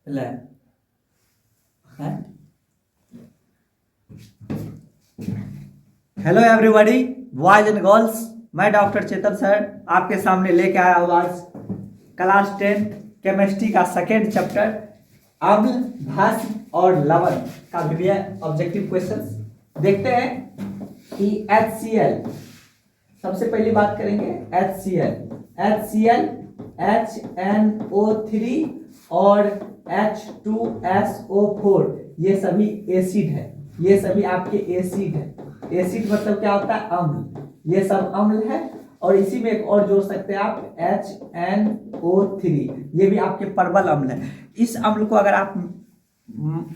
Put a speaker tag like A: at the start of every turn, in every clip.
A: ले हैं। Hello everybody, boys and girls, मैं डॉक्टर चेतन सर आपके सामने लेके आया हूँ आज क्लास 10 केमिस्ट्री का सेकेंड चैप्टर अम्ल, भस्म और लवण का विभिन्न ऑब्जेक्टिव क्वेश्चंस। देखते हैं कि HCl, सबसे पहली बात करेंगे HCl HNO3 और H2SO4 ये सभी एसिड है। ये सभी आपके एसिड है। एसिड मतलब क्या होता है? अम्ल। ये सब अम्ल है और इसी में एक और जोड़ सकते हैं आप HNO3, ये भी आपके परबल अम्ल है। इस अम्ल को अगर आप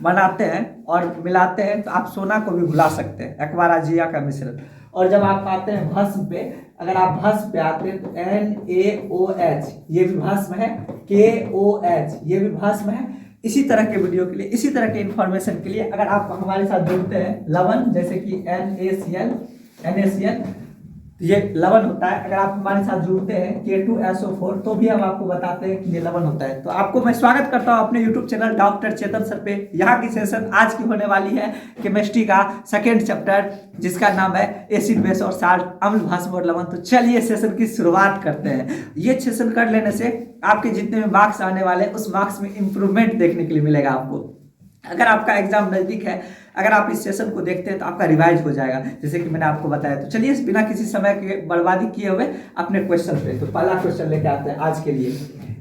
A: बनाते हैं और मिलाते हैं तो आप सोना को भी भुला सकते हैं, एक्वाराजिया का मिश्रण। और जब आप आते हैं भस्म पे, अगर आप भस्म पे आते हैं तो NaOH ये भी भस्म है, KOH ये भी भस्म है। इसी तरह के वीडियो के लिए, इसी तरह के इंफॉर्मेशन के लिए अगर आप हमारे साथ जुड़ते हैं, लवण जैसे कि NaCl तो ये लवण होता है। अगर आप हमारे साथ जुड़ते हैं K2SO4 तो भी हम आपको बताते हैं कि ये लवण होता है। तो आपको मैं स्वागत करता हूं अपने YouTube चैनल डॉक्टर चेतन सर पे। यहाँ की सेशन आज की होने वाली है केमिस्ट्री का सेकेंड चैप्टर, जिसका नाम है एसिड बेस और साल्ट, अम्ल, भस्म और लवण। तो चलिए सेशन की शुरुआत करते हैं। ये सेशन कर लेने से आपके जितने भी मार्क्स आने वाले उस मार्क्स में इंप्रूवमेंट देखने के लिए मिलेगा आपको। अगर आपका एग्जाम नजदीक है, अगर आप इस सेशन को देखते हैं तो आपका रिवाइज हो जाएगा, जैसे कि मैंने आपको बताया। तो चलिए बिना किसी समय के बर्बादी किए हुए अपने क्वेश्चन पे, तो पहला क्वेश्चन लेके आते हैं आज के लिए।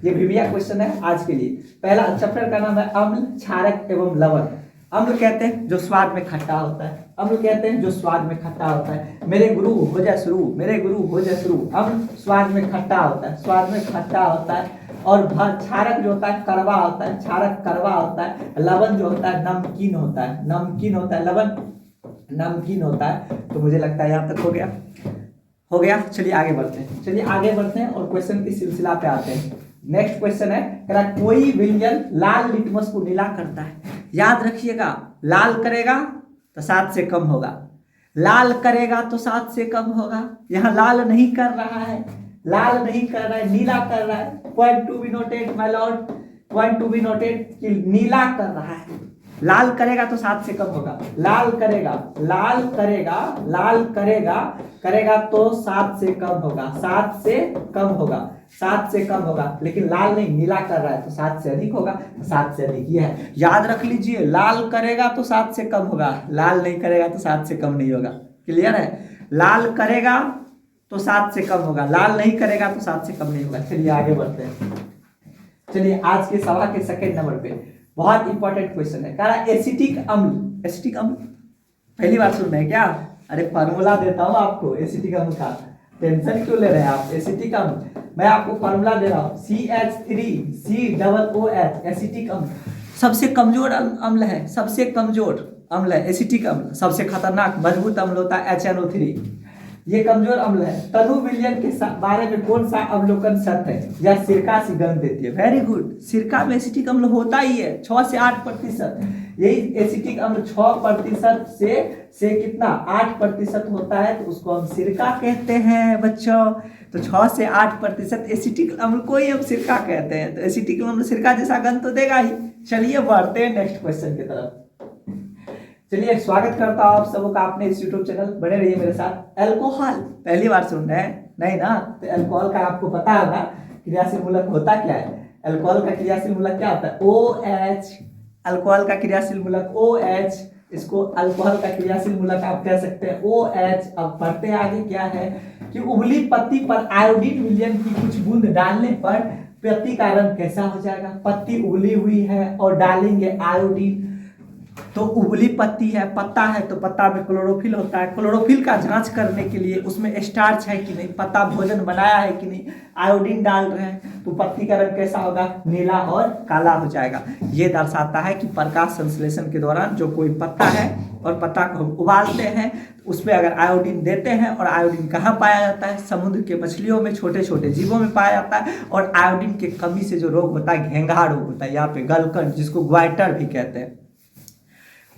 A: ये विभिन्न क्वेश्चन है आज के लिए। पहला चैप्टर का नाम है अम्ल, क्षारक एवं लवण। अम्ल कहते हैं जो स्वाद में खट्टा होता है। अम्ल कहते हैं जो स्वाद में खट्टा होता है। मेरे गुरु हो जाए शुरू, मेरे गुरु हो जाए शुरू। अम्ल स्वाद में खट्टा होता है, स्वाद में खट्टा होता है। और क्षारक जो होता है कड़वा होता है, क्षारक कड़वा होता है। लवण जो होता है नमकीन होता है, नमकीन होता है। लवण नमकीन होता है। तो मुझे लगता है यहाँ तक हो गया, हो गया। चलिए आगे बढ़ते हैं, चलिए आगे बढ़ते हैं और क्वेश्चन की सिलसिला पे आते हैं। नेक्स्ट क्वेश्चन है, कोई व्यंजन लाल लिटमस को नीला करता है। याद रखिएगा, लाल करेगा तो 7 से कम होगा, लाल करेगा तो 7 से कम होगा। यहाँ लाल नहीं कर रहा है, लाल नहीं कर रहा है, नीला कर रहा है। Point to be noted my Lord, point to be noted कि नीला कर रहा है। लाल करेगा तो 7 से कम होगा, लाल करेगा, लाल करेगा, लाल करेगा, करेगा तो 7 से कम होगा, 7 से कम होगा, 7 से कम होगा। लेकिन लाल नहीं, नीला कर रहा है तो 7 से अधिक होगा, 7 से अधिक ये है। याद रख लीजिए, लाल करेगा तो 7 से कम होगा, लाल नहीं करेगा तो 7 से कम नहीं होगा। क्लियर है? लाल करेगा तो 7 से कम होगा, लाल नहीं करेगा तो 7 से कम नहीं होगा। चलिए आगे बढ़ते हैं। चलिए आज के सवाल के सेकंड नंबर पे बहुत इंपॉर्टेंट क्वेश्चन है। कह रहा एसिटिक अम्ल, एसिटिक अम्ल पहली बार सुन रहे हैं क्या? अरे फार्मूला देता हूं आपको एसिटिक अम्ल का, टेंशन क्यों ले रहे हैं आप? एसिटिक अम्ल मैं आपको फार्मूला दे रहा हूं, CH3COOH एसिटिक अम्ल सबसे कमजोर अम्ल है, सबसे कमजोर अम्ल है एसिटिक अम्ल। सबसे खतरनाक मजबूत अम्ल होता है HNO3, ये कमजोर अम्ल है। तनु विलयन के बारे में कौन सा अवलोकन सत्य है? या सिरका सी गंध देती है। वेरी गुड, सिरका में एसिटिक अम्ल होता ही है 6 से 8%। यही एसिटिक अम्ल 6% से कितना 8% होता है, तो उसको हम सिरका कहते हैं बच्चों। तो 6 से 8% एसिटिक अम्ल को ही हम सिरका कहते हैं। तो एसिटिक अम्ल सिरका जैसा गंध तो देगा ही। चलिए बढ़ते हैं नेक्स्ट क्वेश्चन की तरफ। चलिए स्वागत करता हूं आप सबों का अपने इस यूट्यूब चैनल, बने रहिए मेरे साथ। अल्कोहल पहली बार सुन रहे हैं? नहीं ना? तो अल्कोहल का आपको पता होगा क्रियाशील मूलक होता क्या है। अल्कोहल का क्रियाशील मूलक क्या होता है? OH। अल्कोहल का क्रियाशील मूलक OH, इसको अल्कोहल का क्रियाशील मूलक आप कह सकते हैं OH। अब बढ़ते आगे क्या है कि उबली पत्ती पर आयोडीन विलयन की कुछ बूंद डालने पर पत्ती का रंग कैसा हो जाएगा? पत्ती उबली हुई है और डालेंगे आयोडीन, तो उबली पत्ती है, पत्ता है तो पत्ता में क्लोरोफिल होता है। क्लोरोफिल का जांच करने के लिए उसमें स्टार्च है कि नहीं, पत्ता भोजन बनाया है कि नहीं, आयोडीन डाल रहे हैं तो पत्ती का रंग कैसा होगा? नीला और काला हो जाएगा। ये दर्शाता है कि प्रकाश संश्लेषण के दौरान जो कोई पत्ता है और पत्ता को हम उबालते हैं, उसमें अगर आयोडीन देते हैं, और आयोडीन कहाँ पाया जाता है? समुद्र के मछलियों में, छोटे छोटे जीवों में पाया जाता है। और आयोडीन की कमी से जो रोग होता है घेंघा रोग होता है, यहाँ पे गलकंड, जिसको ग्वाइटर भी कहते हैं।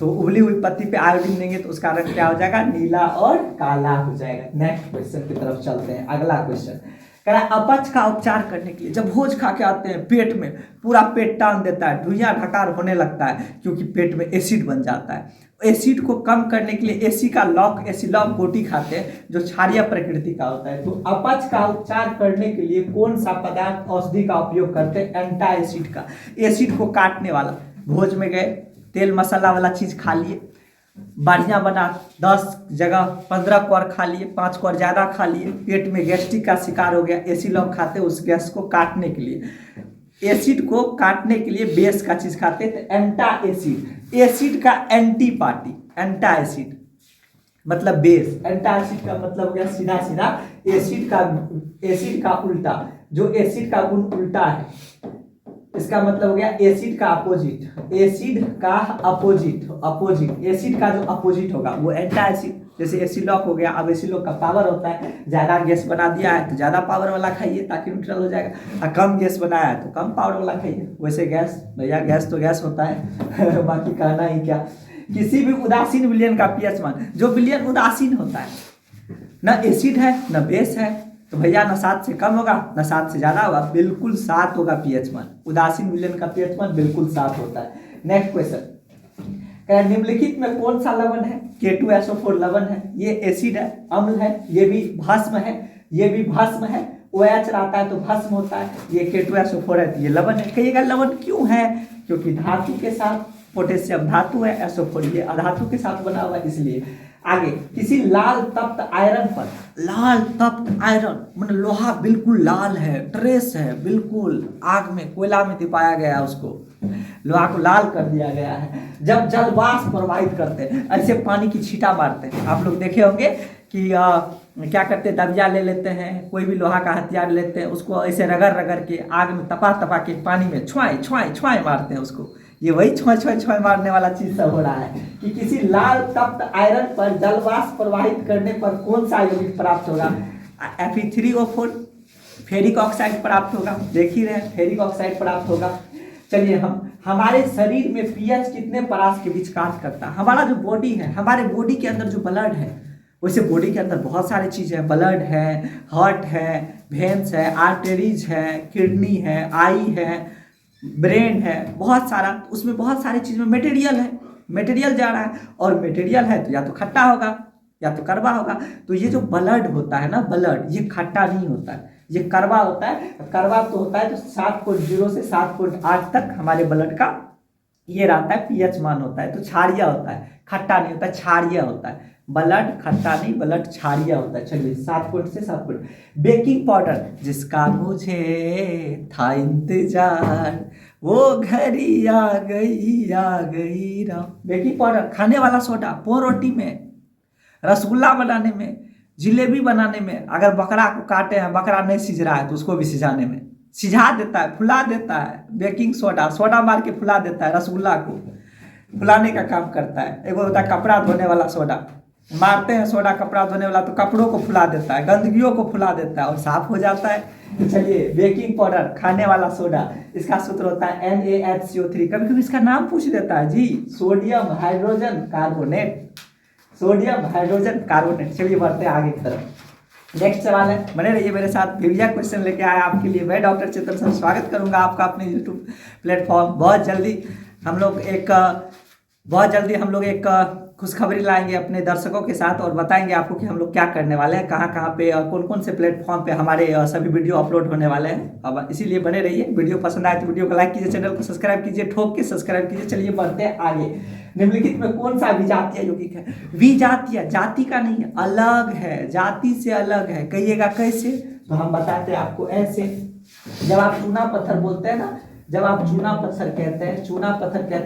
A: तो उबली हुई पत्ती पे आयोडीन देंगे तो उसका रंग क्या हो जाएगा? नीला और काला हो जाएगा। नेक्स्ट क्वेश्चन की तरफ चलते हैं। अगला क्वेश्चन कह रहा है अपच का उपचार करने के लिए, जब भोज खा के आते हैं पेट में पूरा पेट टान देता है, ढुइयां ढकार होने लगता है क्योंकि पेट में एसिड बन जाता है। एसिड को कम करने के लिए एसिलॉक गोटी खाते हैं जो क्षारीय प्रकृति का होता है। तो अपच का उपचार करने के लिए कौन सा पदार्थ औषधि का उपयोग करते हैं? एंटा एसिड का, एसिड को काटने वाला। भोज में गए, तेल मसाला वाला चीज खा लिए, बढ़िया बना, 10 जगह 15 क्वार खा लिए, 5 क्वार ज़्यादा खा लिए, पेट में गैस्ट्रिक का शिकार हो गया, एसिलॉक खाते उस गैस को काटने के लिए, एसिड को काटने के लिए बेस का चीज खाते हैं। तो एंटा एसिड, एसिड का एंटी पार्टी, एंटा एसिड मतलब बेस, एंटा एसिड का मतलब हो गया सीधा सीधा एसिड का उल्टा, जो एसिड का गुण उल्टा है इसका मतलब हो गया एसिड का अपोजिट, एसिड का अपोजिट, एसिड का जो अपोजिट होगा वो एंटा एसिड। जैसे एसिलॉक हो गया, अब एसिलॉक का पावर होता है ज़्यादा गैस बना दिया है तो ज़्यादा पावर वाला खाइए ताकि न्यूट्रल हो जाएगा, और कम गैस बनाया है तो कम पावर वाला खाइए। वैसे गैस, भैया गैस तो गैस होता है बाकी कहना ही क्या। किसी भी उदासीन विलयन का पीएच मान, जो विलयन उदासीन होता है, न एसिड है न बेस है, तो भैया न 7 से कम होगा न 7 से ज्यादा होगा, बिल्कुल 7 होगा पीएच मान। उदासीन विलयन का पीएच मान बिल्कुल 7 होता है। नेक्स्ट क्वेश्चन, निम्नलिखित में कौन सा लवण है? K2SO4 लवण है, ये एसिड है, अम्ल है, ये भी भस्म है, ये भी भस्म है, OH रहता है तो भस्म होता है, ये K2SO4 है तो ये लवण है। कहिएगा लवण क्यों है? क्योंकि धातु के साथ, पोटेशियम धातु है, SO4 ये अधातु के साथ बना हुआ है इसलिए। आगे, किसी लाल तप्त आयरन पर, लाल तप्त आयरन मतलब लोहा बिल्कुल लाल है, ट्रेस है, बिल्कुल आग में कोयला में दिपाया गया है, उसको लोहा को लाल कर दिया गया है। जब जल वाष्प प्रवाहित करते हैं, ऐसे पानी की छींटा मारते हैं, आप लोग देखे होंगे कि क्या करते हैं, दबिया ले लेते हैं, कोई भी लोहा का हथियार लेते हैं, उसको ऐसे रगड़ रगड़ के आग में तपा के पानी में छुआए मारते हैं उसको। ये वही छुआए मारने वाला चीज सब हो रहा है कि किसी लाल तप्त आयरन पर जलवाष्प प्रवाहित करने पर कौन सा यौगिक प्राप्त होगा? Fe3O4 फेरिक ऑक्साइड प्राप्त होगा, देख ही रहे फेरिक ऑक्साइड प्राप्त होगा। चलिए, हम हमारे शरीर में पीएच कितने परास के बीच कार्य करता है? हमारा जो बॉडी है, हमारे बॉडी के अंदर जो ब्लड है, वैसे बॉडी के अंदर बहुत सारी चीज़ है, ब्लड है, हार्ट है, वेन्स है, आर्टरीज है, किडनी है, आई है, ब्रेन है, बहुत सारा, उसमें बहुत सारी चीज़ में मटेरियल जा रहा है, और मटेरियल है तो या तो खट्टा होगा या तो कड़वा होगा। तो ये जो ब्लड होता है ना, ब्लड, ये खट्टा नहीं होता है, ये कड़वा होता है। कड़वा तो होता है तो 7.0 से 7.8 तक हमारे ब्लड का ये रहता है, पीएच मान होता है। तो क्षारीय होता है, खट्टा नहीं होता है, क्षारीय होता है। ब्लड खट्टा नहीं, ब्लड क्षारीय होता है। चलिए, 7 से 7। बेकिंग पाउडर, जिसका मुझे था इंतजार, वो घड़ी आ गई राम। बेकिंग पाउडर, खाने वाला सोडा, पों रोटी में, रसगुल्ला बनाने में, जिलेबी बनाने में। अगर बकरा को काटे हैं, बकरा नहीं सिझ रहा है तो उसको भी सिझाने में सिझा देता है, फुला देता है। बेकिंग सोडा मार के फुला देता है, रसगुल्ला को फुलाने का काम करता है। एक होता है कपड़ा धोने वाला सोडा, मारते हैं सोडा कपड़ा धोने वाला तो कपड़ों को फुला देता है, गंदगियों को फुला देता है और साफ हो जाता है। चलिए, बेकिंग पाउडर, खाने वाला सोडा, इसका सूत्र होता है NaHCO3। कभी कभी इसका नाम पूछ देता है जी, sodium hydrogen carbonate, sodium hydrogen carbonate. चलिए बढ़ते हैं आगे की तरफ। नेक्स्ट सवाल है, बने रहिए मेरे साथ, भैया क्वेश्चन लेके आया आपके लिए। मैं डॉक्टर चेतन सर स्वागत करूंगा आपका अपने यूट्यूब प्लेटफॉर्म। बहुत जल्दी हम लोग एक खुशखबरी लाएंगे अपने दर्शकों के साथ और बताएंगे आपको कि हम लोग क्या करने वाले हैं, कहाँ पे और कौन से प्लेटफॉर्म पे हमारे सभी वीडियो अपलोड होने वाले हैं। अब इसीलिए बने रहिए। वीडियो पसंद आए तो वीडियो को लाइक कीजिए, चैनल को सब्सक्राइब कीजिए, ठोक के सब्सक्राइब कीजिए। चलिए बढ़ते हैं आगे। निम्नलिखित में कौन सा विजातीय यौगिक है? विजातीय, जाति का नहीं है, अलग है, जाति से अलग है। कहिएगा कैसे? तो हम बताते हैं आपको ऐसे। जब आप चूना पत्थर बोलते हैं ना, जब आप चूना पत्थर कहते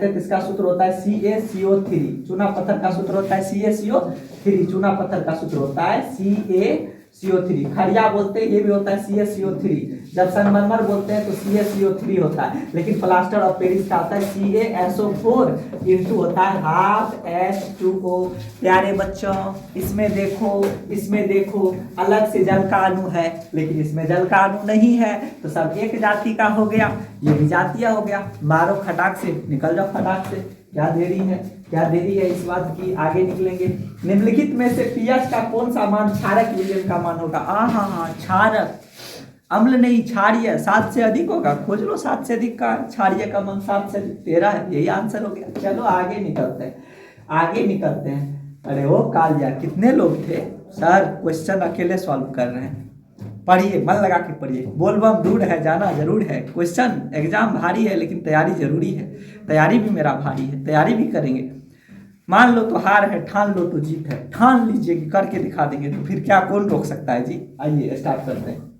A: हैं तो इसका सूत्र होता है CaCO3। चूना पत्थर का सूत्र होता है CaCO3। चूना पत्थर का सूत्र होता है CaCO3। खड़िया बोलते हैं, ये भी होता है CaCO3। जब संगमरमर बोलते हैं तो CaCO3 होता है। लेकिन प्लास्टर ऑफ पेरिस का होता है CaSO4 इंटू होता है हाफ H2O। प्यारे बच्चों, इसमें देखो अलग से जल का अणु है, लेकिन इसमें जल का अणु नहीं है, तो सब एक जाति का हो गया, ये विजातीय हो गया। मारो खटाक से, निकल जाओ खटाक से। क्या देरी है इस बात की, आगे निकलेंगे। निम्नलिखित में से पीएच का कौन सा मान क्षारक विलयन का मान होगा? क्षारक, अम्ल नहीं क्षारीय, 7 से अधिक होगा, खोज लो 7 से अधिक का, क्षारीय का मान 7 से अधिक 13 है, यही आंसर हो गया। चलो आगे निकलते हैं, आगे निकलते हैं। अरे वो कालिया, कितने लोग थे सर, क्वेश्चन अकेले सॉल्व कर रहे हैं। पढ़िए, मन लगा के पढ़िए, बोलबम दूर है जाना जरूर है, क्वेश्चन एग्जाम भारी है लेकिन तैयारी जरूरी है, तैयारी भी मेरा भारी है, तैयारी भी करेंगे। मान लो तो हार है, ठान लो तो जीत है, ठान लीजिए कि करके दिखा देंगे, तो फिर क्या कौन रोक सकता है जी। आइए स्टार्ट करते हैं।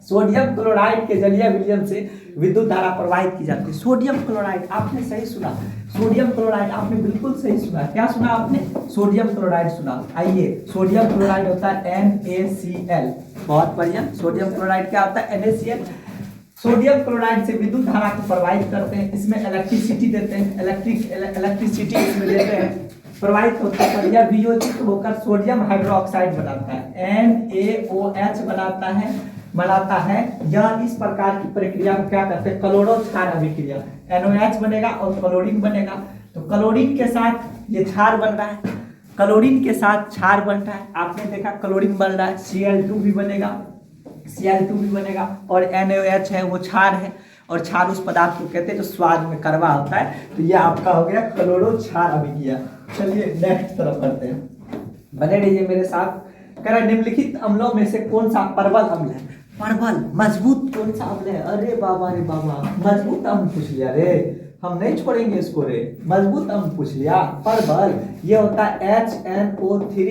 A: सोडियम क्लोराइड के जलीय विलयन से विद्युत धारा प्रवाहित की जाती है। सोडियम क्लोराइड, आपने सही सुना, सोडियम क्लोराइड आपने बिल्कुल सही सुना। क्या सुना आपने? सोडियम क्लोराइड सुना। आइए, सोडियम क्लोराइड होता है NaCl, बहुत बढ़िया। सोडियम क्लोराइड क्या होता है? NaCl। सोडियम क्लोराइड से विद्युत धारा को प्रवाहित करते हैं, इसमें इलेक्ट्रिसिटी देते हैं, इलेक्ट्रिसिटी इसमें देते हैं, प्रवाहित होता है, और यह वियोजित होकर सोडियम हाइड्रोक्साइड बनाता है, NaOH बनाता है। यह इस प्रकार की प्रक्रिया को क्या कहते हैं? क्लोरो क्षार अभिक्रिया। NaOH बनेगा और क्लोरीन बनेगा, तो क्लोरीन के साथ ये क्षार बन रहा है, क्लोरीन के साथ क्षार बन रहा है। आपने देखा क्लोरीन बन रहा है, Cl2 भी बनेगा, Cl2 भी बनेगा, और NaOH है वो क्षार है, और क्षार उस पदार्थ को कहते हैं जो स्वाद में कड़वा होता है। तो ये आपका हो गया क्लोरो क्षार अभिक्रिया। चलिए नेक्स्ट तरफ बढ़ते हैं, बने रहिए मेरे साथ। कह रहा निम्नलिखित अम्लों में से कौन सा प्रबल अम्ल है? प्रबल मजबूत कौन सा अम्ल है? अरे बाबा रे बाबा, मजबूत अम्ल पूछ लिया रे, हम नहीं छोड़ेंगे इसको रे, मजबूत अम्ल पूछ लिया। परबल, ये होता है HNO3,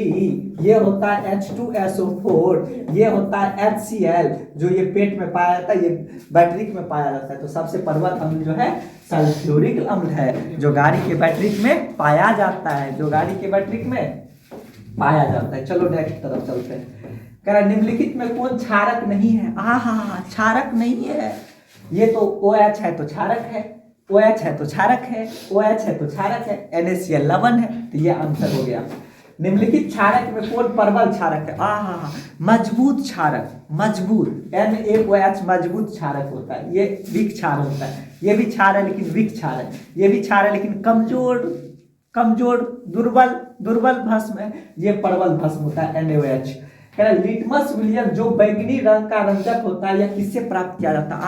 A: ये होता है H2SO4, ये होता है HCl, जो ये पेट में पाया जाता है, ये बैटरी में पाया जाता है। तो सबसे परबल अम्ल जो है सल्फ्यूरिक अम्ल है, जो गाड़ी के बैटरी में पाया जाता है, जो गाड़ी के बैटरी में पाया जाता है। चलो नेक्स्ट तरफ चलते हैं। कह रहा निम्नलिखित में कौन क्षारक नहीं है? क्षारक नहीं है, ये तो OH है तो क्षारक है, OH है तो क्षारक है, OH है तो क्षारक है, NaCl लवण है, तो ये आंसर हो गया। निम्नलिखित क्षारक में कौन प्रबल क्षारक है? मजबूत क्षारक, मजबूत, NaOH मजबूत क्षारक होता है, ये वीक क्षार होता है, ये भी क्षार है लेकिन वीक क्षार है, ये भी क्षार है लेकिन कमजोर दुर्बल भस्म है, ये प्रबल भस्म होता है NaOH। लिटमस विलयन जो बैंगनी रंग का रंजक होता है, यह किससे प्राप्त किया जाता है?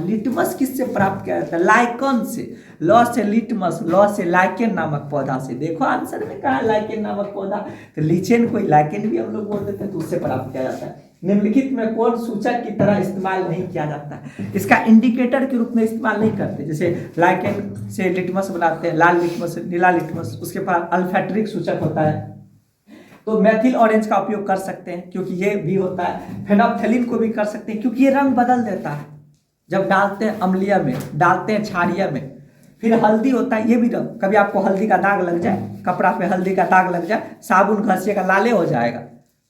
A: लिटमस किससे प्राप्त किया जाता है? लाइकन से, लॉ से लिटमस, लॉ से लाइकेन नामक पौधा से। देखो आंसर में कहा लाइकेन नामक पौधा, तो लीचेन कोई लाइकेन भी हम लोग बोल देते हैं, तो उससे प्राप्त किया जाता है। निम्नलिखित में कौन सूचक की तरह इस्तेमाल नहीं किया जाता है? इसका इंडिकेटर के रूप में इस्तेमाल नहीं करते, जैसे लाइकेन से लिटमस बनाते हैं, लाल लिटमस, नीला लिटमस, उसके पास अल्फैक्ट्रिक सूचक होता है, तो मैथिल ऑरेंज का उपयोग कर सकते हैं क्योंकि ये भी होता है। फेनोप्थेलिन को भी कर सकते हैं क्योंकि ये रंग बदल देता है, जब डालते हैं अम्लीय में, डालते हैं क्षारीय में। फिर हल्दी होता है, ये भी रंग, कभी आपको हल्दी का दाग लग जाए, कपड़ा पे हल्दी का दाग लग जाए, साबुन घसीएगा लाले हो जाएगा।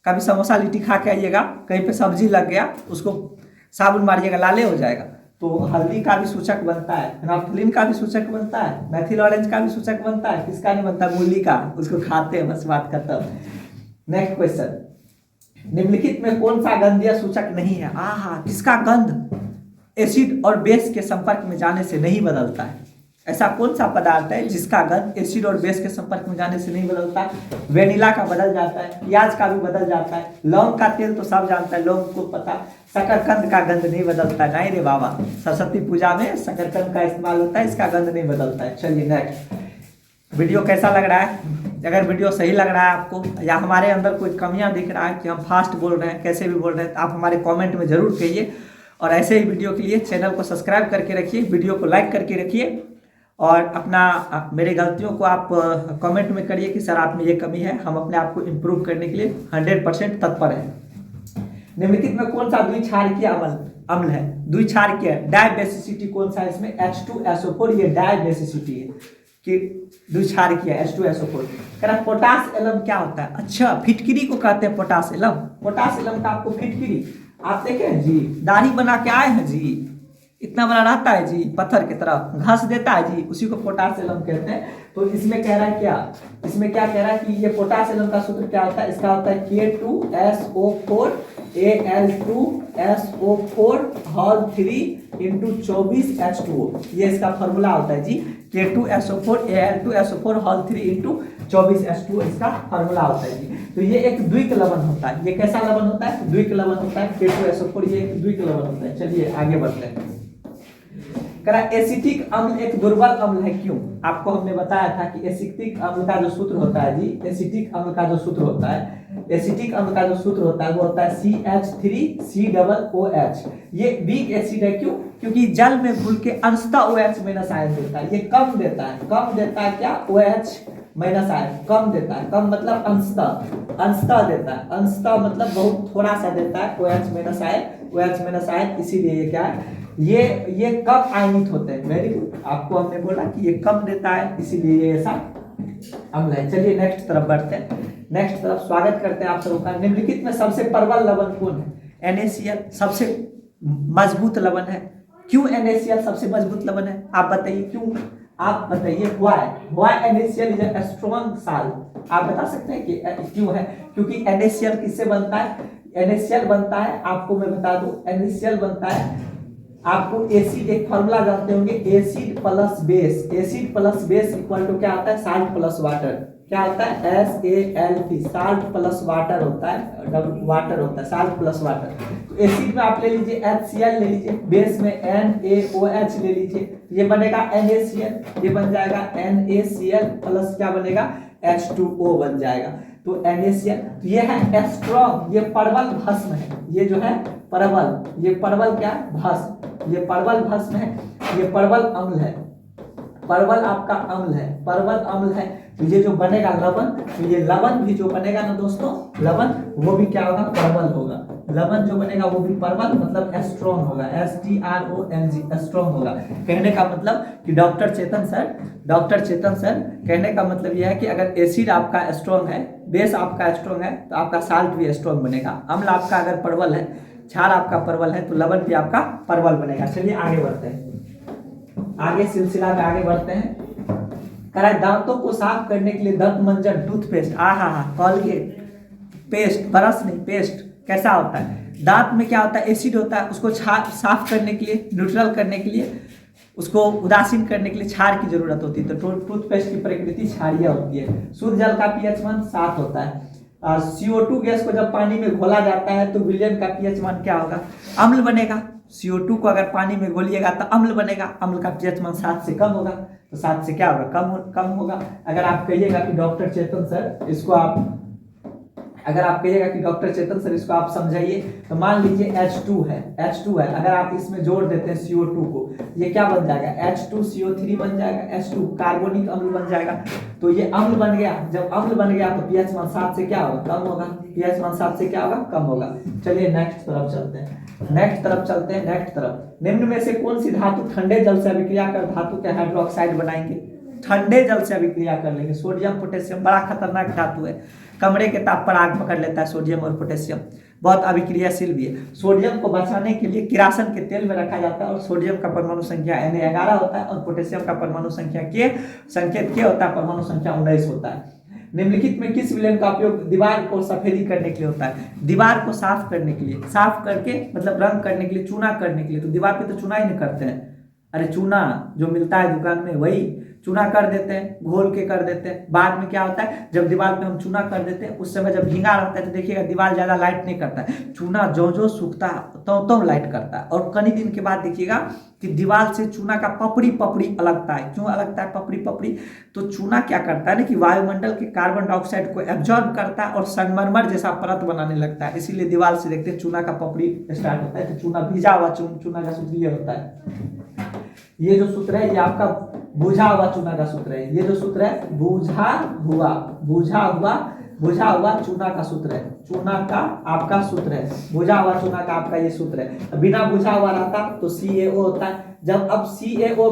A: कभी समोसा लिट्टी खा के आइएगा, कहीं पे सब्जी लग गया, उसको साबुन मारिएगा लाले हो जाएगा। तो हल्दी का भी सूचक बनता है, फेनोप्थेलिन का भी सूचक बनता है, मैथिल ऑरेंज का भी सूचक बनता है, किसका नहीं बनता? मूली का, उसको खाते हैं, बस बात खत्म। नेक्स्ट क्वेश्चन, निम्नलिखित में कौन सा गंधीय सूचक नहीं है? किसका गंध एसिड और बेस के संपर्क में जाने से नहीं बदलता है? ऐसा कौन सा पदार्थ है जिसका गंध एसिड और बेस के संपर्क में जाने से नहीं बदलता? वेनिला का बदल जाता है, प्याज का भी बदल जाता है, लौंग का तेल तो सब जानता है, लौंग को पता। शकरकंद का गंध नहीं बदलता, नहीं रे बाबा, सरस्वती पूजा में शकरकंद का इस्तेमाल होता है, इसका गंध नहीं बदलता है। चलिए नेक्स्ट। वीडियो कैसा लग रहा है? अगर वीडियो सही लग रहा है आपको, या हमारे अंदर कोई कमियां दिख रहा है कि हम फास्ट बोल रहे हैं, कैसे भी बोल रहे हैं, तो आप हमारे कमेंट में जरूर कहिए। और ऐसे ही वीडियो के लिए चैनल को सब्सक्राइब करके रखिए, वीडियो को लाइक करके रखिए, और अपना मेरे गलतियों को आप कमेंट में करिए कि सर आप में ये कमी है, हम अपने आप को इम्प्रूव करने के लिए 100% तत्पर हैं। निम्नलिखित में कौन सा द्विक्षारकीय अम्ल है? द्विक्षारकीय डायबेसिसिटी कौन सा है इसमें? H2SO4, ये डायबेसिसिटी है कि द्विक्षारकीय H2SO4। कह रहा पोटास एलम क्या होता है? अच्छा, फिटकिरी को कहते हैं पोटास एलम। पोटास एलम का आपको फिटकिरी आप देखे हैं जी, दाढ़ी बना के आए हैं जी, इतना बड़ा रहता है जी, पत्थर की तरह घास देता है जी, उसी को पोटास एलम कहते हैं। तो इसमें कह रहा है क्या, इसमें क्या कह रहा है कि ये पोटास एलम का सूत्र क्या होता है? इसका होता है K2SO4 Al2SO4 whole 3 into 24 H2O, ये इसका फॉर्मूला होता है जी, K2SO4 Al2SO4 whole 3 into 24H2 इसका फॉर्मूला होता है जी। तो ये एक द्विक लवण होता है। ये कैसा लवण होता है? द्विक लवण होता है K2SO4, ये एक द्विक लवण होता है। चलिए आगे बढ़ते हैं। करा एसिटिक अम्ल एक दुर्बल अम्ल है, क्यों? आपको हमने बताया था कि एसिटिक अम्ल का जो सूत्र होता है जी, एसिटिक अम्ल का जो सूत्र होता है, एसिटिक अम्ल का जो सूत्र होता है वो होता है CH3COOH। ये वीक एसिड है, क्यों? क्योंकि जल में घुल के अंशतः OH माइनस आयन देता है। ये कम देता है, कम देता है क्या? OH माइनस आयन कम देता है। कम मतलब अंशतः, अंशतः देता है। अंशतः मतलब बहुत थोड़ा सा देता है OH minus ion, OH minus ion. इसीलिए ये क्या है, ये कम आयनित होते हैं। वेरी गुड, आपको हमने बोला कि ये कम देता है, इसीलिए ये ऐसा अम्ल है। चलिए नेक्स्ट तरफ बढ़ते हैं। नेक्स्ट तरफ स्वागत करते हैं आप सबों का। निम्नलिखित में सबसे प्रबल लवण कौन है? NaCl सबसे मजबूत लवण है। क्यों NaCl सबसे मजबूत लवण है? आप बताइए क्यों? आप बताइए why NaCl is a strong salt. आप बता सकते हैं कि क्यों है? क्योंकि NaCl किससे बनता है? NaCl बनता है, आपको मैं बता दूं, NaCl बनता है, आपको एसिड एक फॉर्मूला जानते होंगे, acid plus base. Acid plus base equal to क्या आता है? Salt plus water. क्या होता है? SALT, साल्ट प्लस वाटर होता है, वाटर होता है, साल्ट प्लस वाटर। तो एसिड में आप ले लीजिए HCl ले लीजिए, बेस में NaOH ले लीजिए, ये बनेगा NaCl, ये बन जाएगा NaCl प्लस क्या बनेगा? H2O बन जाएगा। तो NaCl, तो ये है स्ट्रॉन्ग, ये प्रबल भस्म है। ये जो है प्रबल, ये प्रबल क्या है? भस्म, ये प्रबल भस्म है, ये प्रबल अम्ल है, प्रबल आपका अम्ल है, प्रबल अम्ल है। तो ये जो बनेगा लवण, तो ये लवण भी जो बनेगा ना दोस्तों, लवण वो भी क्या होगा? प्रबल होगा। लवण जो बनेगा वो भी प्रबल मतलब स्ट्रॉन्ग होगा, STRONG, स्ट्रॉन्ग होगा। कहने का मतलब कि डॉक्टर चेतन सर कहने का मतलब यह है कि अगर एसिड आपका स्ट्रॉन्ग है, बेस आपका स्ट्रॉन्ग है, तो आपका साल्ट भी स्ट्रॉन्ग बनेगा। अम्ल आपका अगर प्रबल है, क्षार आपका प्रबल है, तो लवण भी आपका प्रबल बनेगा। चलिए आगे बढ़ते हैं, आगे सिलसिला में आगे बढ़ते हैं। करा दांतों को साफ करने के लिए दंत मंजन, टूथपेस्ट, कॉलगेट, पेस्ट, ब्रश नहीं पेस्ट, कैसा होता है? दांत में क्या होता है? एसिड होता है, उसको साफ करने के लिए, न्यूट्रल करने के लिए, उसको उदासीन करने के लिए क्षार की जरूरत होती है। तो टूथपेस्ट की प्रकृति क्षारीय होती है। शुद्ध जल का pH मान 7 होता है। CO2 गैस को जब पानी में घोला जाता है तो विलयन का pH मान क्या होगा? अम्ल बनेगा। CO2 को अगर पानी में घोलिएगा तो अम्ल बनेगा। अम्ल का pH मान 7 से कम होगा, तो 7 से क्या होगा? कम होगा। अगर आप कहिएगा कि डॉक्टर चेतन सर इसको आप, अगर आप कहिएगा कि डॉक्टर चेतन सर इसको आप समझाइए, तो मान लीजिए H2 है, अगर आप इसमें जोड़ देते हैं CO2 को, ये क्या बन जाएगा? H2CO3 बन जाएगा, H2 कार्बोनिक अम्ल बन जाएगा। तो ये अम्ल बन गया। जब अम्ल बन गया तो pH मान 7 से क्या होगा? कम होगा। pH मान 7 से क्या होगा? कम होगा। चलिए नेक्स्ट तरफ चलते हैं। नेक्स्ट तरफ निम्न में से कौन सी धातु ठंडे जल से अभिक्रिया कर धातु के हाइड्रोक्साइड बनाएंगे? ठंडे जल से अभिक्रिया कर लेंगे। सोडियम पोटेशियम बड़ा खतरनाक धातु है, कमरे के ताप पर आग पकड़ लेता है। सोडियम और पोटेशियम बहुत अभिक्रियाशील भी है। सोडियम को बचाने के लिए किरासन के तेल में रखा जाता है, और सोडियम का परमाणु संख्या Na11 होता है, और पोटेशियम का परमाणु संख्या संकेत के होता है, परमाणु संख्या 19 होता है। निम्नलिखित में किस विलयन का उपयोग दीवार को सफेदी करने के लिए होता है? दीवार को साफ करने के लिए, साफ करके मतलब रंग करने के लिए, चूना करने के लिए। तो दीवार पे तो चूना ही नहीं करते हैं, अरे चूना जो मिलता है दुकान में वही चूना कर देते हैं, घोल के कर देते हैं। बाद में क्या होता है, जब दीवार पे हम चूना कर देते हैं, उस समय जब भींगा रहता है तो देखिएगा दीवार ज्यादा लाइट नहीं करता है। चूना जो सूखता है तो लाइट करता है, और कई दिन के बाद देखिएगा कि दीवार से चूना का पपड़ी अलगता है। क्यों अलगता है पपड़ी? तो चूना क्या करता है ना कि वायुमंडल के कार्बन डाइऑक्साइड को एब्जॉर्ब करता है और संगमरमर जैसा परत बनाने लगता है। इसीलिए दीवार से देखते हैं चूना का पपड़ी स्टार्ट होता है। तो चूना भीजा हुआ चूना का सूत्र ये होता है। ये जो सूत्र है ये आपका बुझा हुआ चूना का सूत्र है। ये जो सूत्र है बुझा हुआ चूना का सूत्र है। चूना का आपका सूत्र है, बुझा हुआ चूना का आपका ये सूत्र है। बिना बुझा हुआ रहता तो CaO होता है। जब अब CaO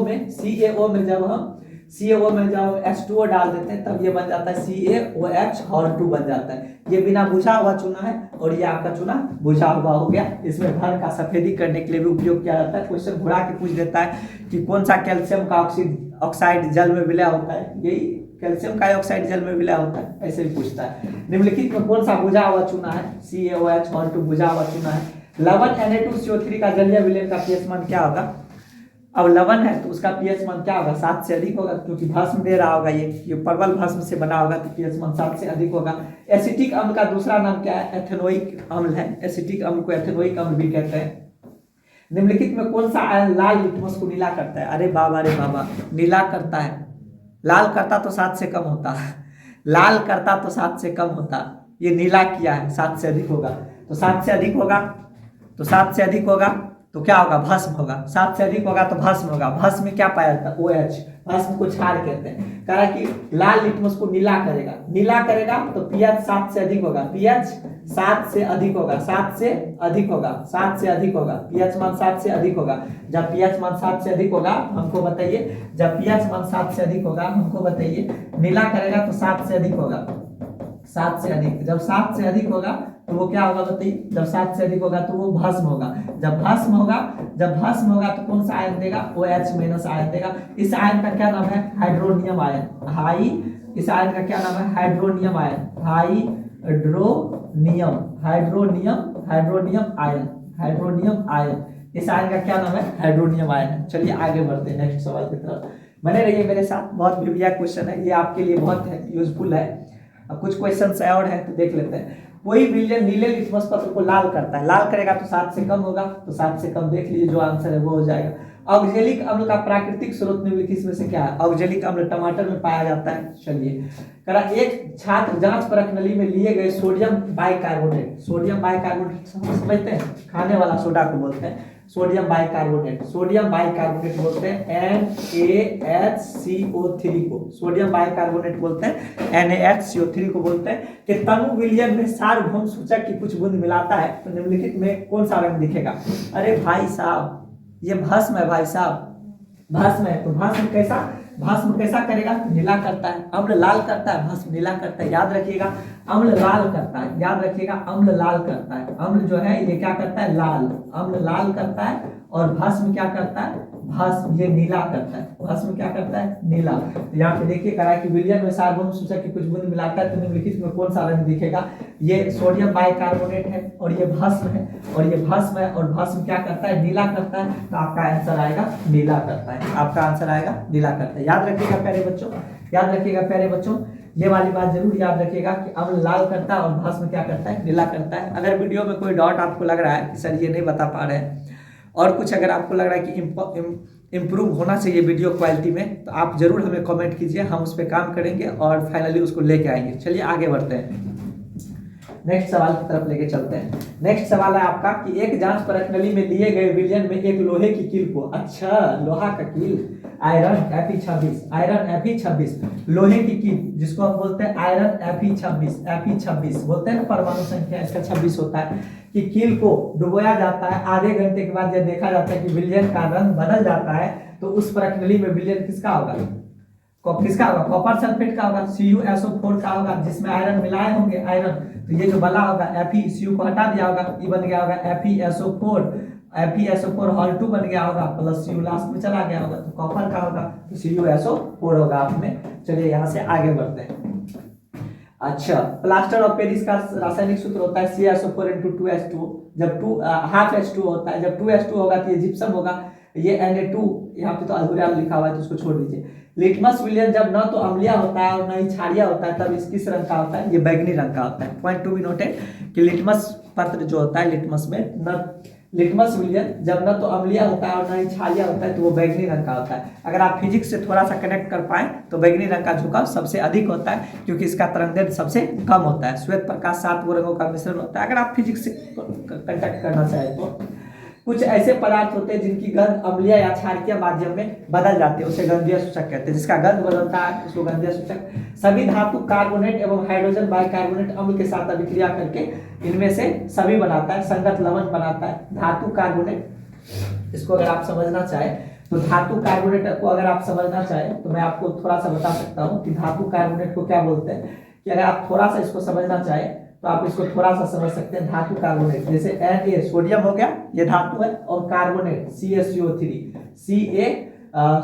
A: में जब H2O डाल देते हैं तब ये बन जाता है CaOH और 2 बन जाता है। ये बिना बुझा हुआ चूना है, और ये आपका चूना बुझा हुआ हो गया। इसमें घर का सफेदी करने के लिए भी उपयोग किया जाता है। क्वेश्चन घुरा के पूछ देता है कि कौन सा कैल्शियम का ऑक्साइड जल में विलय होता है? यही कैल्शियम का ऑक्साइड जल में विलय होता है, ऐसे भी पूछता है। निम्नलिखित में कौन सा बुझा हुआ चूना है? CaOH और 2 बुझा हुआ चूना है। लवण Na2CO3 का जलीय विलयन का pH मान क्या होगा? अब लवण है तो उसका पीएच मान क्या होगा, 7 से अधिक होगा, क्योंकि भस्म दे रहा होगा, ये परवल भस्म से बना होगा तो पीएच मान 7 से अधिक होगा। एसिटिक अम्ल का दूसरा नाम क्या है, एथेनोइक अम्ल है। एसिटिक अम्ल को एथेनोइक अम्ल भी कहते हैं। निम्नलिखित में कौन सा आयन लाल लिटमस को नीला करता है? अरे बाबा, नीला करता है। लाल करता तो 7 से कम होता, लाल करता तो 7 से कम होता, ये नीला किया है, 7 से अधिक होगा। तो 7 से अधिक होगा तो 7 से अधिक होगा तो क्या होगा, भस्म होगा। 7 से अधिक होगा तो भस्म होगा। भस्म में क्या पाया जाता है, OH। भस्म को क्षार कहते हैं। कह रहा कि लाल लिटमस को नीला करेगा, नीला करेगा तो पीएच 7 से अधिक होगा, पीएच 7 से अधिक होगा, 7 से अधिक होगा, 7 से अधिक होगा, पीएच मान 7 से अधिक होगा। जब पीएच मान 7 से अधिक होगा हमको बताइए, जब पीएच मान 7 से अधिक होगा हमको बताइए, नीला करेगा तो 7 से अधिक होगा, 7 से अधिक। जब 7 से अधिक होगा तो वो क्या होगा बताइए, जब 7 से अधिक होगा तो वो भस्म होगा। जब भस्म होगा तो कौन सा आयन देगा, OH माइनस आयन देगा। इस आयन का क्या नाम है, हाइड्रोनियम आयन। इस आयन का क्या नाम है, हाइड्रोनियम आयन, हाइड्रोनियम आयन। इस आयन का क्या नाम है, हाइड्रोनियम आयन। चलिए आगे बढ़ते हैं नेक्स्ट सवाल की तरफ, बने रहिए मेरे साथ। बहुत बढ़िया क्वेश्चन है ये, आपके लिए बहुत यूजफुल है। अब कुछ क्वेश्चन और हैं तो देख लेते हैं। कोई विलयन नीले लिटमस पत्र को लाल करता है, लाल करेगा तो 7 से कम होगा, तो 7 से कम देख लीजिए, जो आंसर है वो हो जाएगा। ऑक्जेलिक अम्ल का प्राकृतिक स्रोत निम्नलिखित में से क्या है? ऑक्जेलिक अम्ल टमाटर में पाया जाता है। चलिए करा, एक छात्र जांच परख नली में लिए गए सोडियम बाइकार्बोनेट समझते हैं, खाने वाला सोडा को बोलते हैं सोडियम बाइकार्बोनेट बोलते हैं, NaHCO3 को सोडियम बाइकार्बोनेट बोलते हैं, NaHCO3 को बोलते हैं। कि तनु विलयन में सार्वभौम सूचक की कुछ बूंद मिलाता है तो निम्नलिखित में कौन सा रंग दिखेगा? अरे भाई साहब, ये भस्म है भाई साहब, भस्म है। तो भस्म कैसा करेगा, नीला करता है। अम्ल लाल करता है, भस्म नीला करता है। याद रखिएगा, अम्ल लाल करता है, याद रखिएगा, अम्ल लाल करता है। अम्ल जो है ये क्या करता है, लाल, अम्ल लाल करता है। और भस्म क्या करता है, भस्म ये नीला करता है। भस्म क्या करता है, नीला। तो यहाँ पे देखिए करा कि विलयन में सार्वभौम सूचक की कुछ बूंद मिलाता है तो निम्नलिखित में कौन सा रंग दिखेगा? ये सोडियम बाइकार्बोनेट है और ये भस्म है, और भस्म क्या करता है, नीला करता है। तो आपका आंसर आएगा नीला करता है, आपका आंसर आएगा नीला करता है। याद रखिएगा प्यारे बच्चों, ये वाली बात जरूर याद रखिएगा कि अम्ल लाल करता है और भस्म क्या करता है, नीला करता है। अगर वीडियो में कोई डाउट आपको लग रहा है कि सर ये नहीं बता पा रहे हैं, और कुछ अगर आपको लग रहा है कि इम्प्रूव होना चाहिए वीडियो क्वालिटी में, तो आप जरूर हमें कमेंट कीजिए, हम उस पर काम करेंगे और फाइनली उसको लेके आएंगे। चलिए आगे बढ़ते हैं, नेक्स्ट सवाल की तरफ लेके चलते हैं। नेक्स्ट सवाल है आपका कि एक जांच परख नली में लिए गए विलयन में एक लोहे की कील को, अच्छा लोहा का कील, आयरन Fe26 लोहे की कील, जिसको हम बोलते हैं आयरन Fe26 बोलते हैं ना, परमाणु संख्या इसका 26 होता है, कि कील को डुबोया जाता है। आधे घंटे के बाद यह देखा जाता है कि विलयन का रंग बदल जाता है, तो उस परख नली में विलयन किसका होगा, कॉपर सल्फेट का होगा, CuSO4 का होगा, जिसमें आयरन मिलाए होंगे आयरन। तो ये जो बला होगा Fe को हटा दिया होगा, ये बन गया होगा FeSO4 हॉल 2 बन गया होगा, प्लस Cu लास्ट में चला गया होगा, तो कॉपर का होगा तो CuSO4 होगा आप में। चलिए यहाँ से आगे बढ़ते हैं। अच्छा, प्लास्टर ऑफ पेरिस का रासायनिक सूत्र होता है CaSO4 × 2H2। जब 2 होता है, जब 2H2 होगा तो ये जिप्सम होगा, ये Na2 यहाँ पे तो अधूरा लिखा हुआ है तो उसको छोड़ दीजिए। लिटमस विलयन जब न तो अम्लीय होता है और न ही क्षारीय होता है, तब इस किस रंग का होता है, ये बैगनी रंग का होता है। पॉइंट टू बी नोटेड कि लिटमस पत्र जो होता है, लिटमस विलयन जब न तो अम्लीय होता है और न ही क्षारीय होता है तो वो बैगनी रंग का होता है। अगर आप फिजिक्स से थोड़ा सा कनेक्ट कर पाए तो बैगनी रंग का झुकाव सबसे अधिक होता है, क्योंकि इसका तरंगदैर्ध्य सबसे कम होता है। श्वेत प्रकाश 7 रंगों का मिश्रण होता है। अगर आप फिजिक्स से कंटेक्ट करना चाहें तो कुछ ऐसे पदार्थ होते हैं जिनकी गंध अम्लीय या क्षारीय माध्यम में बदल जाते हैं, उसे गंधीय सूचक कहते हैं। जिसका गंध बदलता है उसको गंधीय सूचक। सभी धातु कार्बोनेट एवं हाइड्रोजन बाइकार्बोनेट अम्ल के साथ अभिक्रिया करके इनमें से सभी बनाता है, संगत लवण बनाता है। धातु कार्बोनेट, इसको अगर आप समझना चाहें तो धातु कार्बोनेट को अगर आप समझना चाहें तो मैं आपको थोड़ा सा बता सकता हूँ कि धातु कार्बोनेट को क्या बोलते हैं। कि अगर आप थोड़ा सा इसको समझना चाहें तो आप इसको थोड़ा सा समझ सकते हैं। धातु कार्बोनेट जैसे Na सोडियम हो गया, ये धातु है, और carbonate CaCO3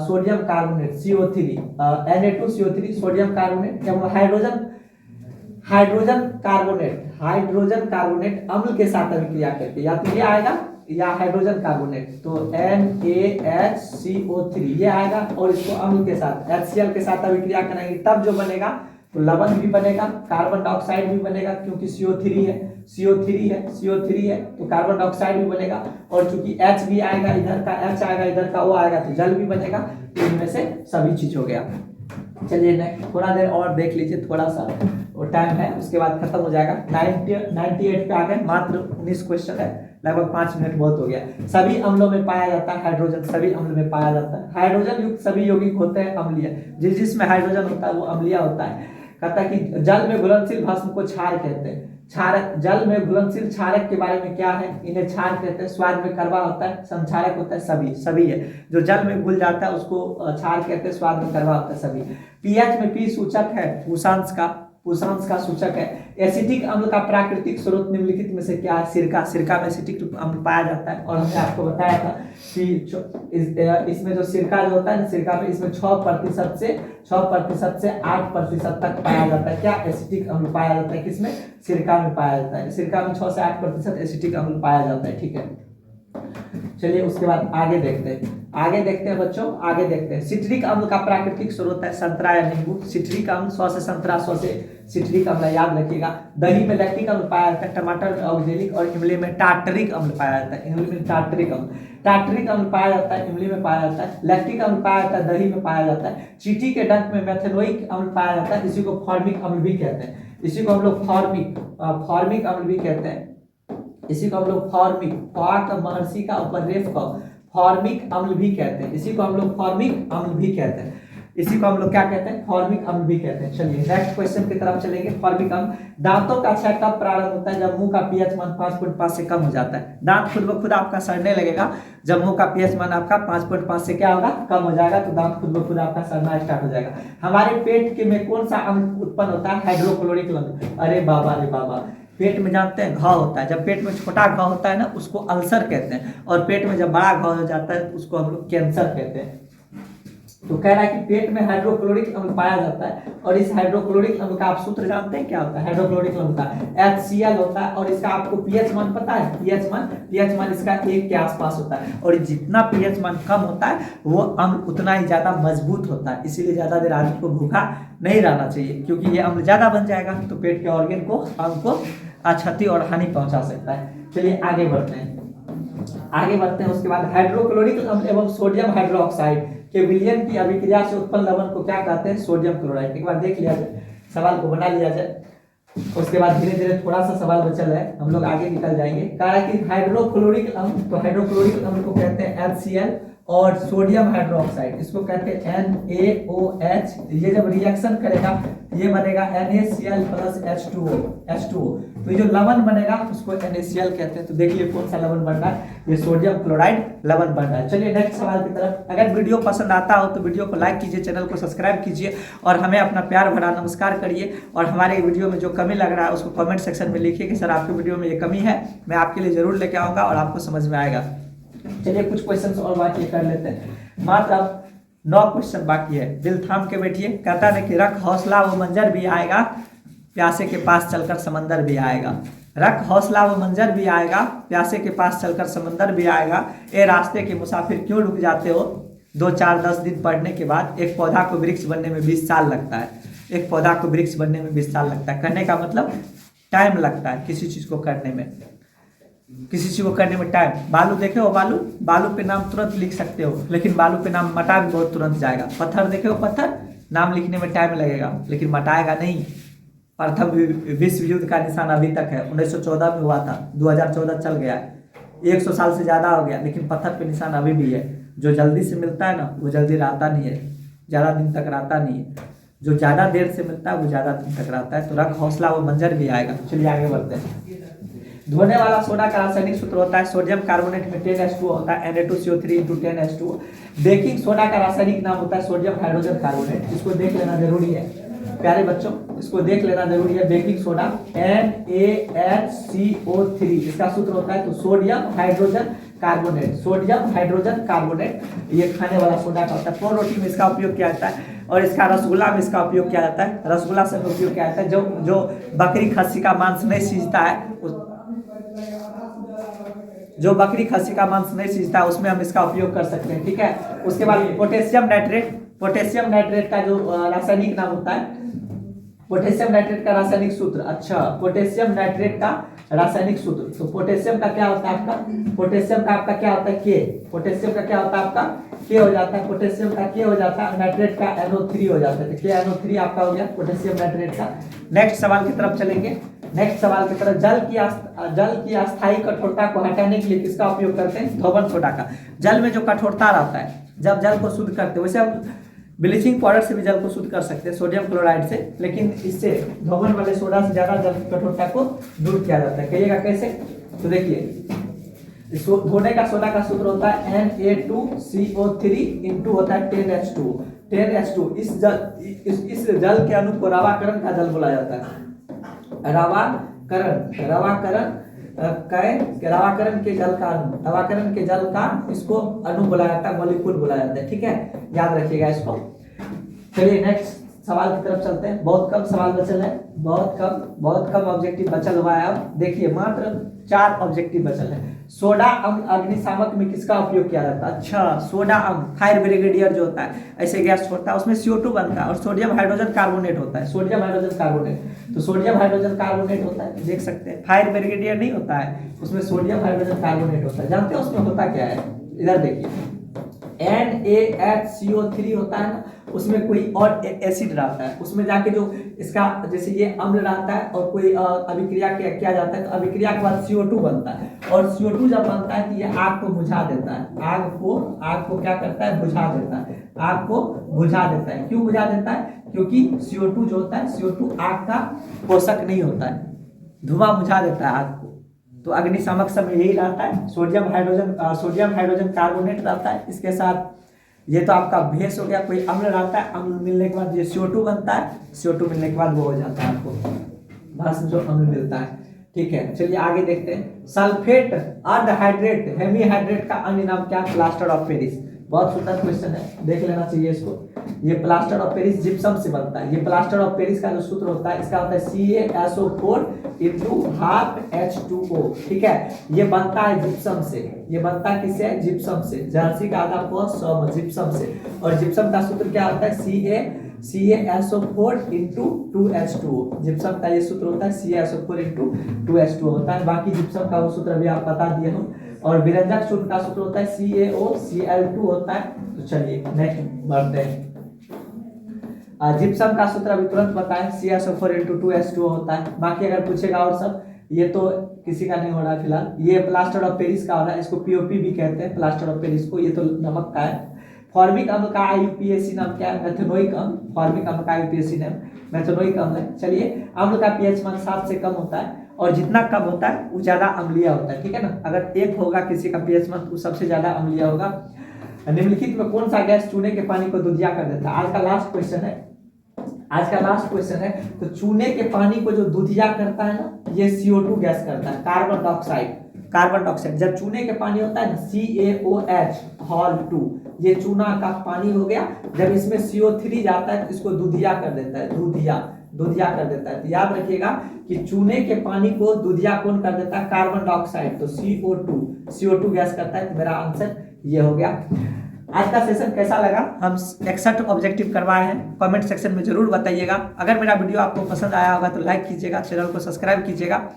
A: sodium carbonate CO3, Na2CO3 sodium carbonate, एवं हाइड्रोजन कार्बोनेट अम्ल के साथ अभिक्रिया करके या तो ये आएगा या हाइड्रोजन कार्बोनेट, तो NaHCO3 ये आएगा और इसको अम्ल के साथ HCl के साथ अभिक्रिया कराएंगे तब जो बनेगा तो लवण भी बनेगा, कार्बन डाइऑक्साइड भी बनेगा क्योंकि CO3 है तो कार्बन डाइऑक्साइड भी बनेगा, और चूंकि H भी आएगा, इधर का H आएगा इधर का O आएगा तो जल भी बनेगा। तो इनमें से सभी चीज हो गया। चलिए नेक्स्ट थोड़ा देर और देख लीजिए, थोड़ा सा और टाइम है, उसके बाद खत्म हो जाएगा। 98 पे आ गए, मात्र 19 क्वेश्चन है, लगभग 5 मिनट बहुत हो गया। सभी अम्लों में पाया जाता है हाइड्रोजन, सभी अम्ल में पाया जाता है हाइड्रोजन युक्त सभी यौगिक होते हैं अम्लीय, जिसमें हाइड्रोजन होता है वो अम्लीय होता है। कहता है कि जल में घुलनशील भस्म को क्षार कहते हैं। क्षारक, जल में घुलनशील क्षारक के बारे में क्या है, इन्हें क्षार कहते हैं। स्वाद में कड़वा होता है, संक्षारक होता है, सभी है जो जल में घुल जाता है उसको क्षार कहते हैं, स्वाद में कड़वा होता है सभी। पीएच में पी सूचक है, उषांश का सूचक है। एसिटिक अम्ल का प्राकृतिक स्रोत निम्नलिखित में से क्या है, सिरका में एसिटिक अम्ल पाया जाता है। और हमने आपको बताया था कि इसमें जो सिरका जो होता है ना, सिरका में इसमें 6% से 8% तक पाया जाता है। क्या एसिटिक अम्ल पाया जाता है, किसमें, सिरका में पाया जाता है। सिरका में 6 से 8% एसिटिक अम्ल पाया जाता है, ठीक है। चलिए उसके बाद आगे देखते हैं बच्चों, आगे देखते हैं। सिट्रिक अम्ल का प्राकृतिक स्रोत है संतरा या नींबू। सिट्रिक अम्ल 100 से संतरा, 100 से सिट्रिक अम्ल, याद रखिएगा। दही में लैक्टिक अम्ल पाया जाता है, टमाटर में ऑक्जेलिक और इमली में टार्टरिक अम्ल पाया जाता है। इमली में टार्टरिक अम्ल पाया जाता है, इमली में पाया जाता है। लैक्टिक अम्ल पाया जाता है, दही में पाया जाता है। चींटी के डंक में मेथेनोइक अम्ल पाया जाता है, इसी को फॉर्मिक अम्ल भी कहते हैं। इसी को हम लोग फॉर्मिक अम्ल भी कहते हैं। इसी को हम लोग महर्षि का ऊपर रेफ का फॉर्मिक अम्ल भी कहते हैं। इसी को हम लोग फॉर्मिक अम्ल भी कहते हैं। इसी को हम लोग क्या कहते हैं, फॉर्मिक अम्ल भी कहते हैं। चलिए नेक्स्ट क्वेश्चन की तरफ चलेंगे। फॉर्मिक अम्ल, दांतों का क्षय कब प्रारंभ होता है, जब मुंह का पीएच मान 5.5 से कम हो जाता है। दांत खुद ब खुद आपका सड़ने लगेगा जब मुंह का पीएच मान आपका 5.5 से क्या होगा, कम हो जाएगा, तो दांत खुद ब खुद आपका सड़ना स्टार्ट हो जाएगा। हमारे पेट के में कौन सा अम्ल उत्पन्न होता है, हाइड्रोक्लोरिक अम्ल। अरे बाबा, पेट में जानते हैं घाव होता है, जब पेट में छोटा घाव होता है ना उसको अल्सर कहते हैं, और पेट में जब बड़ा घाव हो जाता है तो उसको हम लोग कैंसर कहते हैं। तो कह रहा है कि पेट में हाइड्रोक्लोरिक अम्ल पाया जाता है, और इस हाइड्रोक्लोरिक अम्ल का आप सूत्र जानते हैं क्या होता है, हाइड्रोक्लोरिक अम्ल का HCl होता है, और इसका आपको पीएच मान पता है, पीएच मान इसका 1 के आसपास होता है, और जितना पीएच मान कम होता है वो अम्ल उतना ही ज्यादा मजबूत होता है। इसीलिए ज्यादा देर आदमी को भूखा नहीं रहना चाहिए, क्योंकि ये अम्ल ज्यादा बन जाएगा तो पेट के ऑर्गन को, अंग को क्षति और हानि पहुंचा सकता है। चलिए आगे बढ़ते हैं। उसके बाद हाइड्रोक्लोरिक अम्ल एवं सोडियम हाइड्रोक्साइड के विलयन की अभिक्रिया से उत्पन्न लवण को क्या कहते हैं, सोडियम क्लोराइड। एक बार देख लिया जाए, सवाल को बना लिया जाए, उसके बाद धीरे धीरे थोड़ा सा सवाल बचल है, हम लोग आगे निकल जाएंगे। कहा है कि हाइड्रोक्लोरिक अम्ल, तो हाइड्रोक्लोरिक अम्ल को कहते हैं HCl, और सोडियम हाइड्रोक्साइड इसको कहते हैं NaOH। ये जब रिएक्शन करेगा ये बनेगा NaCl प्लस H2O। तो ये जो लवण बनेगा उसको NaCl कहते हैं। तो देखिए कौन सा लवण बन रहा है, ये सोडियम क्लोराइड लवण बन रहा है। चलिए नेक्स्ट सवाल की तरफ। अगर वीडियो पसंद आता हो तो वीडियो को लाइक कीजिए, चैनल को सब्सक्राइब कीजिए, और हमें अपना प्यार भरा नमस्कार करिए। और हमारे वीडियो में जो कमी लग रहा है उसको कमेंट सेक्शन में लिखिए कि सर आपके वीडियो में ये कमी है, मैं आपके लिए जरूर लेके आऊँगा और आपको समझ में आएगा। चलिए कुछ क्वेश्चंस और बाकी कर लेते हैं, मात्र अब 9 क्वेश्चन बाकी है। दिल थाम के बैठिए। कहता है कि रख हौसला वो मंजर भी आएगा, प्यासे के पास चलकर समंदर भी आएगा। रख हौसला वो मंजर भी आएगा, प्यासे के पास चलकर समंदर भी आएगा। ए रास्ते के मुसाफिर क्यों रुक जाते हो, 2 4 10 दिन पढ़ने के बाद एक पौधा को वृक्ष बनने में 20 साल लगता है। एक पौधा को वृक्ष बनने में 20 साल लगता है। कहने का मतलब टाइम लगता है किसी चीज को करने में, टाइम। बालू देखे हो, बालू पे नाम तुरंत लिख सकते हो, लेकिन बालू पे नाम मटा भी बहुत तुरंत जाएगा। पत्थर देखे हो, पत्थर नाम लिखने में टाइम लगेगा लेकिन मटाएगा नहीं। प्रथम विश्व युद्ध का निशान अभी तक है, 1914 में हुआ था, 2014 चल गया है, 100 साल से ज्यादा हो गया, लेकिन पत्थर पे निशान अभी भी है। जो जल्दी से मिलता है ना वो जल्दी रहता नहीं है, ज्यादा दिन तक रहता नहीं है। जो ज्यादा देर से मिलता है वो ज्यादा दिन तक रहता है। तो रख हौसला वो मंजर भी आएगा। चलिए आगे बढ़ते हैं। धोने वाला सोडा का रासायनिक सूत्र होता है सोडियम कार्बोनेट में 10H2O होता है, Na2CO3 × 10H2O। बेकिंग सोडा का रासायनिक नाम होता है सोडियम हाइड्रोजन कार्बोनेट। इसको देख लेना जरूरी है प्यारे बच्चों, इसको देख लेना जरूरी है। बेकिंग सोडा NaHCO3 इसका सूत्र होता है तो सोडियम हाइड्रोजन कार्बोनेट, ये खाने वाला सोडा का होता है। प्रो रोटी में इसका उपयोग किया जाता है, और इसका रसगुल्ला में इसका उपयोग किया जाता है। रसगुल्ला से उपयोग किया जाता है जो बकरी खस्सी का मांस नहीं सींचता है जो बकरी खस्सी का मांस नहीं सींचता उसमें हम इसका उपयोग कर सकते हैं, ठीक है। उसके बाद पोटेशियम नाइट्रेट का जो रासायनिक नाम होता है, पोटेशियम नाइट्रेट का रासायनिक सूत्र, अच्छा पोटेशियम नाइट्रेट का रासायनिक सूत्र, तो पोटेशियम का क्या होता है आपका, पोटेशियम का आपका क्या होता है के, पोटेशियम का क्या होता है आपका के हो जाता है, पोटेशियम का के हो जाता है, नाइट्रेट का NO3 हो जाता है, तो के NO3 आपका हो गया पोटेशियम नाइट्रेट का। नेक्स्ट सवाल की तरफ चलेंगे। नेक्स्ट सवाल की तरफ, जल की अस्थायी कठोरता को हटाने के लिए किसका उपयोग करते हैं, धोबन सोडा का। जल में जो कठोरता रहता है, जब जल को शुद्ध करते हैं, वैसे हम ब्लीचिंग पाउडर से भी जल को शुद्ध कर सकते हैं, सोडियम क्लोराइड से, लेकिन इससे धोबन वाले सोडा से ज्यादा जल की कठोरता को दूर किया जाता है। कहिएगा कैसे, तो देखिए धोने का सोडा का सूत्र होता है Na2CO3 इंटू होता है 10H2। इस जल के अणु को रवाकरण का जल बोला जाता है। रवाकरण के जल का इसको अणु बोला जाता है, मॉलिक्यूल बोला जाता है, ठीक है, याद रखिएगा इसको। चलिए नेक्स्ट सवाल की तरफ चलते हैं। बहुत कम सवाल बचल है, बहुत कम ऑब्जेक्टिव बचल हुआ है। अब देखिए मात्र 4 ऑब्जेक्टिव बचल है। सोडा अम्ल अग्निशामक में किसका उपयोग किया जाता है, अच्छा सोडा अम्ल फायर ब्रिगेडियर जो होता है ऐसे गैस छोड़ता है, उसमें CO2 बनता है और सोडियम हाइड्रोजन कार्बोनेट होता है, सोडियम हाइड्रोजन कार्बोनेट, तो सोडियम हाइड्रोजन कार्बोनेट होता है, देख सकते हैं। फायर ब्रिगेडियर नहीं होता है, उसमें सोडियम हाइड्रोजन कार्बोनेट होता है। जानते हैं उसमें होता क्या है, इधर देखिए NaHCO3 होता है ना, उसमें कोई और एसिड रहता है, उसमें जाके जो इसका जैसे ये अम्ल रहता है और कोई अभिक्रिया किया जाता है, तो अभिक्रिया के बाद CO2 बनता है, और CO2 जब बनता है तो ये आग को बुझा देता है, आग को क्या करता है, बुझा देता है, आग को बुझा देता है। क्यों बुझा देता है, क्योंकि CO2 जो होता है, CO2 आग का पोषक नहीं होता है, धुआं बुझा देता है आग को। तो अग्निशामक समय यही रहता है, सोडियम हाइड्रोजन कार्बोनेट रहता है, इसके साथ ये तो आपका बेस हो गया, कोई अम्ल रहता है, अम्ल मिलने के बाद ये CO2 बनता है, CO2 मिलने के बाद वो हो जाता है आपको भस्म जो अम्ल मिलता है, ठीक है। चलिए आगे देखते हैं। सल्फेट अर्धहाइड्रेट हेमीहाइड्रेट का अन्य नाम क्या, प्लास्टर ऑफ पेरिस। बहुत सुंदर क्वेश्चन है, देख लेना चाहिए इसको। ये प्लास्टर ऑफ पेरिस जिप्सम से बनता है। ये प्लास्टर ऑफ पेरिस का जो सूत्र होता है, इसका होता है CaSO4 इंटू हाफ H2O, ठीक है। ये बनता है जिप्सम से, ये बनता है किससे, जिप्सम से, जर्सी का आधा सम जिप्सम से। और जिप्सम का सूत्र क्या होता है, CaSO4 इंटू 2H2O। जिप्सम का ये सूत्र होता है CaSO4 इंटू 2H2O होता है। बाकी जिप्सम का वो सूत्र अभी आप बता दिए हो। और विरंजक सूत्र का सूत्र होता है CaOCl2 होता है। तो चलिए नेक्स्ट बढ़ते हैं। जिप्सम का सूत्र अभी तुरंत बताएं, CaSO4 इंटू 2H2O होता है। बाकी अगर पूछेगा और सब, ये तो किसी का नहीं हो रहा है फिलहाल। ये प्लास्टर ऑफ पेरिस का हो रहा है, इसको POP भी कहते हैं प्लास्टर ऑफ पेरिस को। ये तो नमक का है। फॉर्मिक अम्ल का IUPAC नाम क्या है, मेथनोइक अम्ल। फॉर्मिक अम्ल का IUPAC नाम मेथनोइक अम्ल है। चलिए अम्ल का pH मान 7 से कम होता है, और जितना कम होता है वो ज्यादा अम्लीय होता है, ठीक है ना। अगर 1 होगा किसी का pH मान, तो सबसे ज्यादा अम्लीय होगा। निम्नलिखित में कौन सा गैस चूने के पानी को दुधिया कर देता है। आज का लास्ट क्वेश्चन है। तो चूने के पानी को जो दुधिया करता है ना, ये CO2 गैस करता है, कार्बन डाइऑक्साइड। जब चूने के पानी होता है ना, CaOH2, ये चूना का पानी हो गया। जब इसमें CO3 जाता है तो इसको दुधिया कर देता है, दुधिया कर देता है। तो याद रखिएगा कि चूने के पानी को दुधिया कौन कर देता है, कार्बन डाइऑक्साइड। तो CO2 गैस करता है। तो मेरा आंसर ये हो गया। आज का सेशन कैसा लगा, हम 61 ऑब्जेक्टिव करवाए हैं, कमेंट सेक्शन में जरूर बताइएगा। अगर मेरा वीडियो आपको पसंद आया होगा तो लाइक कीजिएगा, चैनल को सब्सक्राइब कीजिएगा,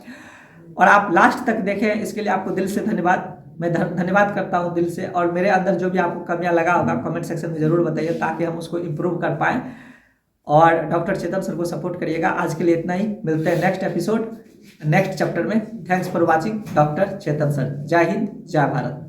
A: और आप लास्ट तक देखें, इसके लिए आपको दिल से धन्यवाद। मैं धन्यवाद करता हूं दिल से। और मेरे अंदर जो भी आपको कमियां लगा होगा कमेंट सेक्शन में जरूर बताइए, ताकि हम उसको इम्प्रूव कर पाएँ। और डॉक्टर चेतन सर को सपोर्ट करिएगा। आज के लिए इतना ही, मिलते हैं नेक्स्ट एपिसोड नेक्स्ट चैप्टर में। Thanks for watching doctor Chetan sir. जय हिंद, जय भारत।